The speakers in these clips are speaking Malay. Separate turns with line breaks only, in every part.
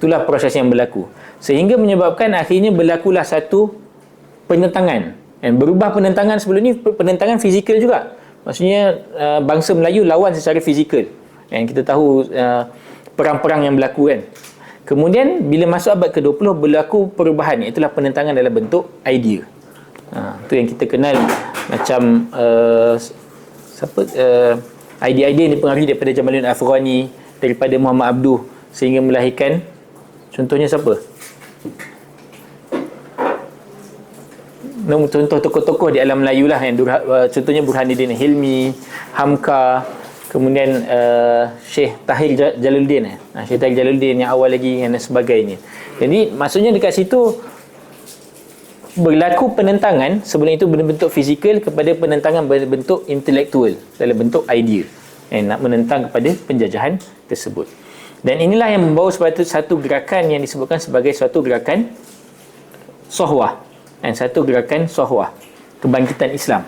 Itulah proses yang berlaku. Sehingga menyebabkan akhirnya berlakulah satu penentangan. Dan berubah penentangan sebelum ni, penentangan fizikal juga. Maksudnya bangsa Melayu lawan secara fizikal. Dan kita tahu perang-perang yang berlaku kan. Kemudian bila masuk abad ke-20 berlaku perubahan, itulah penentangan dalam bentuk idea. Itu yang kita kenal macam idea-idea yang dipengaruhi daripada Jamaluddin Afghani, daripada Muhammad Abduh, sehingga melahirkan, contohnya siapa? Contoh tokoh-tokoh di alam Melayu lah, yang contohnya Burhanuddin Hilmi, Hamka, kemudian Syekh Tahir Jalaluddin, Syekh Tahir Jalaluddin yang awal lagi dan sebagainya. Jadi maksudnya dekat situ berlaku penentangan sebelum itu berbentuk fizikal kepada penentangan berbentuk intelektual dalam bentuk idea yang nak menentang kepada penjajahan tersebut. Dan inilah yang membawa satu gerakan yang disebutkan sebagai suatu gerakan sohwah, dan satu gerakan sohwah, kebangkitan Islam,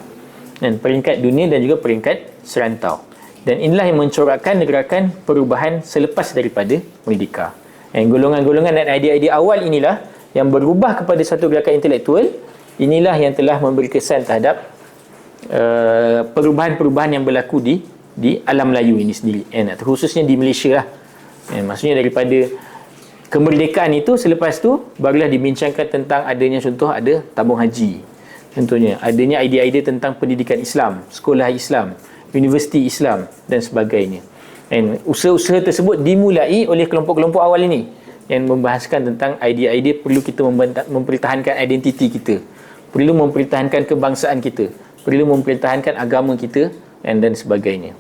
dan peringkat dunia dan juga peringkat serantau. Dan inilah yang mencorakkan gerakan perubahan selepas daripada Merdeka. Dan golongan-golongan dan idea-idea awal inilah yang berubah kepada satu gerakan intelektual. Inilah yang telah memberi kesan terhadap perubahan-perubahan yang berlaku di alam Melayu ini sendiri, khususnya di Malaysia lah. Maksudnya daripada kemerdekaan itu, selepas tu barulah dibincangkan tentang adanya, contoh ada tabung haji, contohnya adanya idea-idea tentang pendidikan Islam, sekolah Islam, universiti Islam dan sebagainya. Dan usaha-usaha tersebut dimulai oleh kelompok-kelompok awal ini yang membahaskan tentang idea-idea perlu kita mempertahankan identiti kita, perlu mempertahankan kebangsaan kita, perlu mempertahankan agama kita dan sebagainya.